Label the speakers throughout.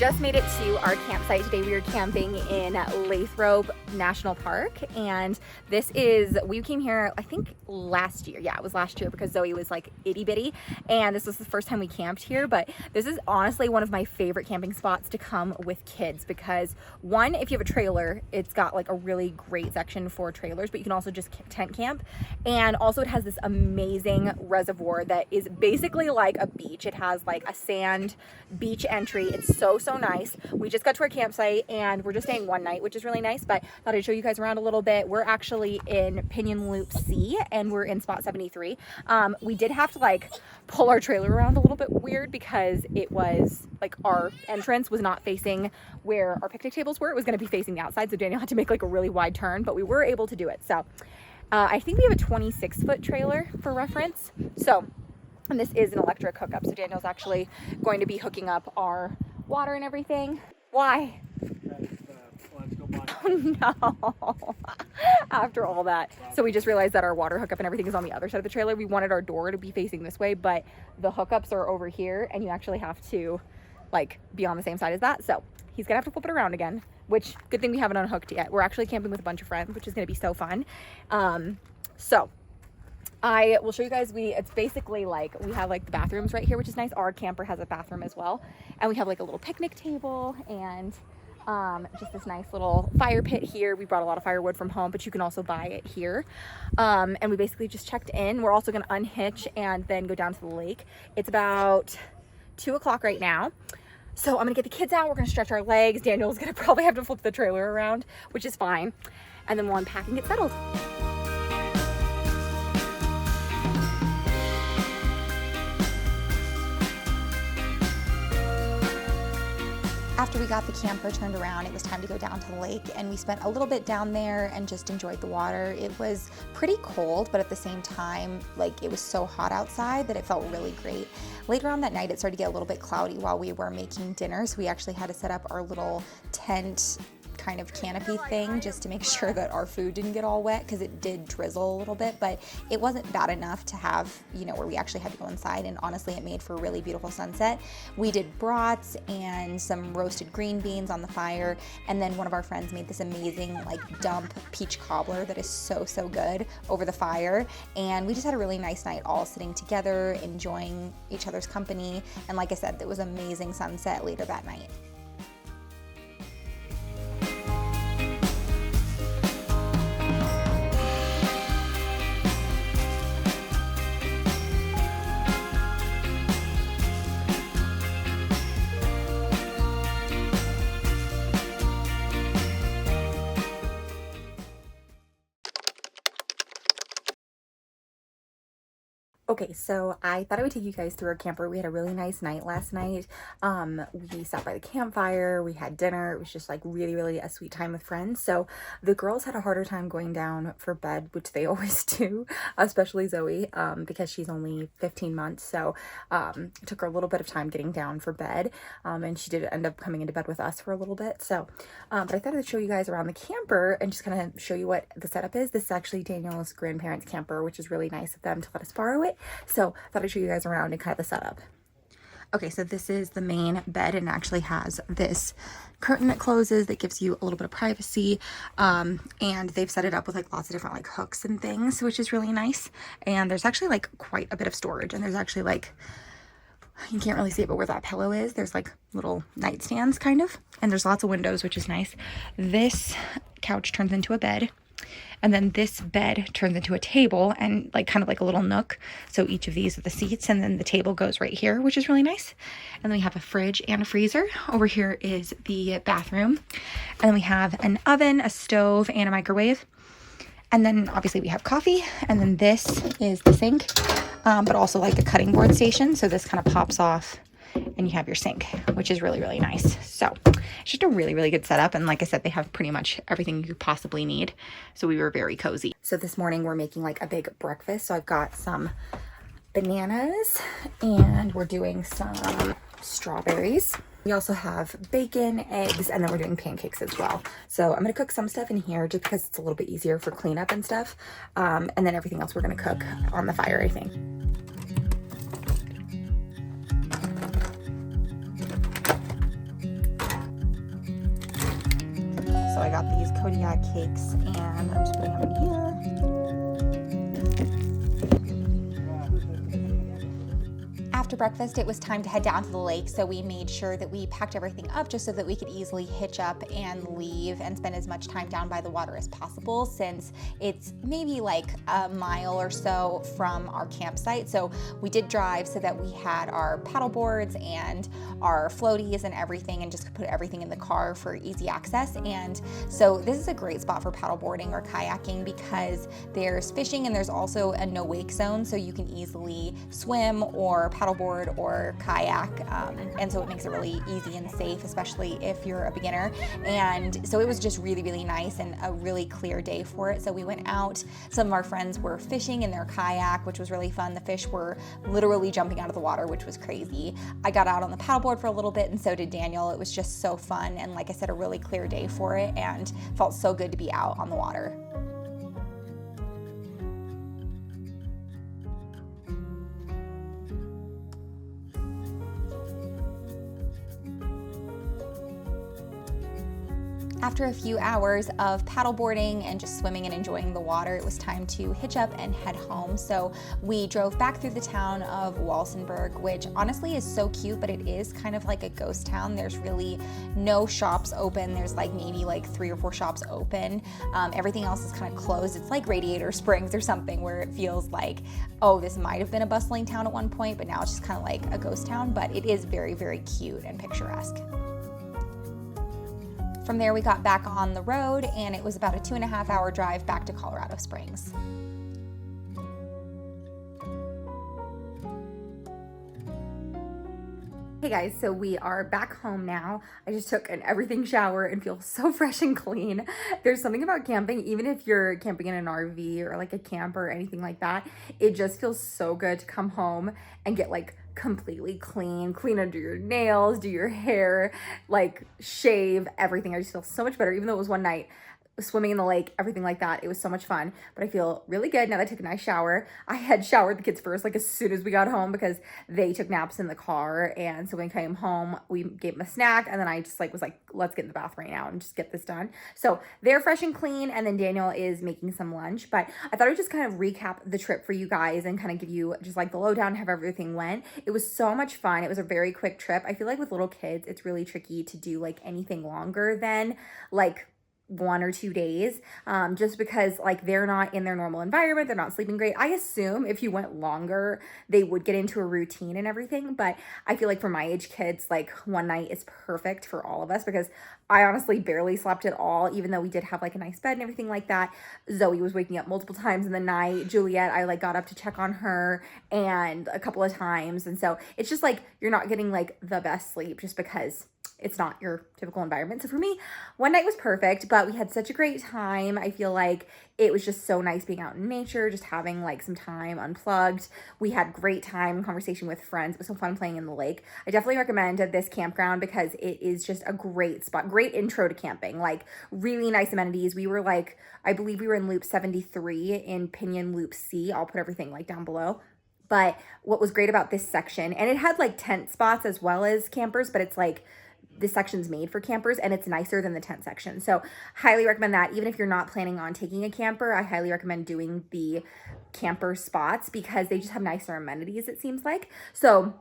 Speaker 1: just made it to our campsite today. We are camping in Lathrop National Park, and we came here I think last year. Yeah, it was last year because Zoe was like itty bitty, and this was the first time we camped here. But this is honestly one of my favorite camping spots to come with kids because one, if you have a trailer, it's got like a really great section for trailers, but you can also just tent camp. And also it has this amazing reservoir that is basically like a beach. It has like a sand beach entry. It's so nice. We just got to our campsite and we're just staying one night, which is really nice, but thought I'd show you guys around a little bit. We're actually in Pinion Loop C and we're in spot 73. We did have to like pull our trailer around a little bit weird because it was like our entrance was not facing where our picnic tables were. It was going to be facing the outside, so Daniel had to make like a really wide turn, but we were able to do it. So I think we have a 26-foot trailer for reference. So, and this is an electric hookup, so Daniel's actually going to be hooking up our water and everything. Why? Oh no. After all that. So we just realized that our water hookup and everything is on the other side of the trailer. We wanted our door to be facing this way, but the hookups are over here and you actually have to like be on the same side as that. So he's gonna have to flip it around again, which good thing we haven't unhooked yet. We're actually camping with a bunch of friends, which is gonna be so fun. So I will show you guys, it's basically like, we have like the bathrooms right here, which is nice. Our camper has a bathroom as well. And we have like a little picnic table and just this nice little fire pit here. We brought a lot of firewood from home, but you can also buy it here. And we basically just checked in. We're also gonna unhitch and then go down to the lake. It's about 2 o'clock right now. So I'm gonna get the kids out. We're gonna stretch our legs. Daniel's gonna probably have to flip the trailer around, which is fine. And then we'll unpack and get settled. After we got the camper turned around, it was time to go down to the lake, and we spent a little bit down there and just enjoyed the water. It was pretty cold, but at the same time, like it was so hot outside that it felt really great. Later on that night, it started to get a little bit cloudy while we were making dinner, so we actually had to set up our little tent kind of canopy thing just to make sure that our food didn't get all wet because it did drizzle a little bit, but it wasn't bad enough to have, you know, where we actually had to go inside, and honestly it made for a really beautiful sunset. We did brats and some roasted green beans on the fire, and then one of our friends made this amazing like dump peach cobbler that is so good over the fire, and we just had a really nice night all sitting together enjoying each other's company, and like I said, it was amazing sunset later that night. Okay, so I thought I would take you guys through our camper. We had a really nice night last night. We sat by the campfire, we had dinner. It was just like really a sweet time with friends. So the girls had a harder time going down for bed, which they always do, especially Zoe, because she's only 15 months. So it took her a little bit of time getting down for bed, and she did end up coming into bed with us for a little bit. So, but I thought I'd show you guys around the camper and just kind of show you what the setup is. This is actually Daniel's grandparents' camper, which is really nice of them to let us borrow it. So I thought I'd show you guys around and kind of the setup. Okay, so this is the main bed, and actually has this curtain that closes that gives you a little bit of privacy, and they've set it up with like lots of different like hooks and things, which is really nice. And there's actually like quite a bit of storage, and there's actually like, you can't really see it, but where that pillow is, there's like little nightstands kind of, and there's lots of windows, which is nice. This couch turns into a bed. And then this bed turns into a table and like kind of like a little nook. So each of these are the seats, and then the table goes right here, which is really nice. And then we have a fridge and a freezer. Over here is the bathroom. And then we have an oven, a stove, and a microwave. And then obviously we have coffee. And then this is the sink, but also like a cutting board station. So this kind of pops off and you have your sink, which is really nice. So it's just a really good setup, and like I said, they have pretty much everything you could possibly need, so we were very cozy. So this morning we're making like a big breakfast. So I've got some bananas and we're doing some strawberries. We also have bacon, eggs, and then we're doing pancakes as well. So I'm gonna cook some stuff in here just because it's a little bit easier for cleanup and stuff, and then everything else we're gonna cook on the fire, I think. I got these Kodiak cakes and I'm just putting them in here. After breakfast, it was time to head down to the lake, so we made sure that we packed everything up just so that we could easily hitch up and leave and spend as much time down by the water as possible, since it's maybe like a mile or so from our campsite. So we did drive so that we had our paddle boards and our floaties and everything, and just could put everything in the car for easy access. And so this is a great spot for paddle boarding or kayaking because there's fishing and there's also a no wake zone, so you can easily swim or paddleboard or kayak, and so it makes it really easy and safe, especially if you're a beginner. And so it was just really, really nice and a really clear day for it. So we went out. Some of our friends were fishing in their kayak, which was really fun. The fish were literally jumping out of the water, which was crazy. I got out on the paddleboard for a little bit, and so did Daniel. It was just so fun, and like I said, a really clear day for it, and felt so good to be out on the water. After a few hours of paddleboarding and just swimming and enjoying the water, it was time to hitch up and head home. So we drove back through the town of Walsenburg, which honestly is so cute, but it is kind of like a ghost town. There's really no shops open. There's like maybe like 3 or 4 shops open. Everything else is kind of closed. It's like Radiator Springs or something, where it feels like, oh, this might have been a bustling town at one point, but now it's just kind of like a ghost town. But it is very, very cute and picturesque. From there, we got back on the road, and it was about a 2.5-hour drive back to Colorado Springs. Hey guys, so we are back home now. I just took an everything shower and feel so fresh and clean. There's something about camping, even if you're camping in an RV or like a camper or anything like that, it just feels so good to come home and get like completely clean under your nails, do your hair, like shave, everything. I just feel so much better, even though it was one night swimming in the lake, everything like that. It was so much fun, but I feel really good now that I took a nice shower. I had showered the kids first, like as soon as we got home, because they took naps in the car. And so when we came home, we gave them a snack, and then I just was like, let's get in the bath right now and just get this done. So they're fresh and clean, and then Daniel is making some lunch. But I thought I would just kind of recap the trip for you guys and kind of give you just like the lowdown, how everything went. It was so much fun. It was a very quick trip. I feel like with little kids, it's really tricky to do like anything longer than like 1 or 2 days, just because like they're not in their normal environment, they're not sleeping great. I assume if you went longer, they would get into a routine and everything, but I feel like for my age kids, like one night is perfect for all of us, because I honestly barely slept at all, even though we did have like a nice bed and everything like that. Zoe was waking up multiple times in the night. Juliet, I like got up to check on her and a couple of times, and so it's just like you're not getting like the best sleep just because it's not your typical environment. So for me, one night was perfect, but we had such a great time. I feel like it was just so nice being out in nature, just having like some time unplugged. We had great time and conversation with friends. It was so fun playing in the lake. I definitely recommend this campground because it is just a great spot, great intro to camping, like really nice amenities. We were like, I believe we were in loop 73 in Pinion Loop C. I'll put everything like down below. But what was great about this section, and it had like tent spots as well as campers, but it's like, this section's made for campers and it's nicer than the tent section. So highly recommend that. Even if you're not planning on taking a camper, I highly recommend doing the camper spots because they just have nicer amenities, it seems like. So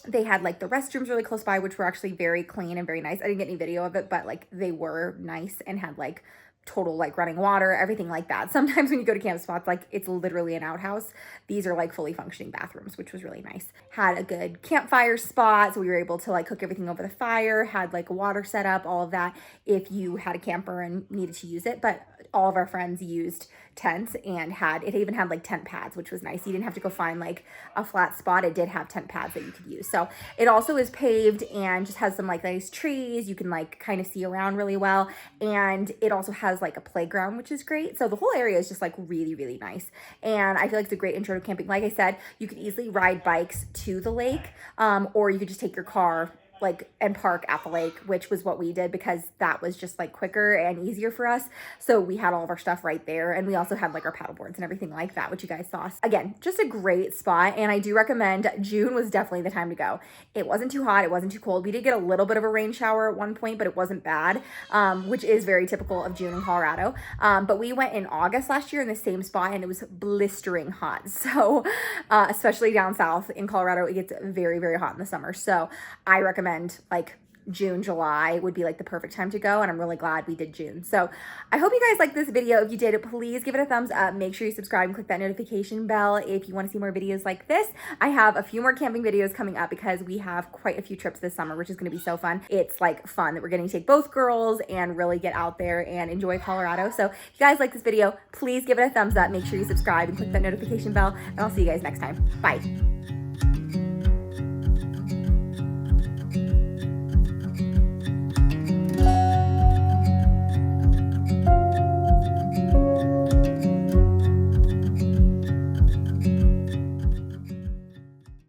Speaker 1: they had like the restrooms really close by, which were actually very clean and very nice. I didn't get any video of it, but like they were nice and had like total like running water, everything like that. Sometimes when you go to camp spots, like it's literally an outhouse. These are like fully functioning bathrooms, which was really nice. Had a good campfire spot, so we were able to like cook everything over the fire, had like a water set up, all of that if you had a camper and needed to use it. But all of our friends used tents, and it even had like tent pads, which was nice. You didn't have to go find like a flat spot. It did have tent pads that you could use. So it also is paved and just has some like nice trees. You can like kind of see around really well. And it also has like a playground, which is great. So the whole area is just like really, really nice. And I feel like it's a great intro to camping. Like I said, you could easily ride bikes to the lake, or you could just take your car like and park at the lake, which was what we did because that was just like quicker and easier for us. So we had all of our stuff right there, and we also had like our paddle boards and everything like that, which you guys saw. Again, just a great spot, and I do recommend. June was definitely the time to go. It wasn't too hot, it wasn't too cold. We did get a little bit of a rain shower at one point, but it wasn't bad, which is very typical of June in Colorado. But we went in August last year in the same spot, and it was blistering hot. So especially down south in Colorado, it gets very, very hot in the summer. So I recommend like June, July would be like the perfect time to go, and I'm really glad we did June. So I hope you guys liked this video. If you did, please give it a thumbs up. Make sure you subscribe and click that notification bell if you want to see more videos like this. I have a few more camping videos coming up because we have quite a few trips this summer, which is going to be so fun. It's like fun that we're getting to take both girls and really get out there and enjoy Colorado. So if you guys like this video, please give it a thumbs up. Make sure you subscribe and click that notification bell, and I'll see you guys next time. Bye.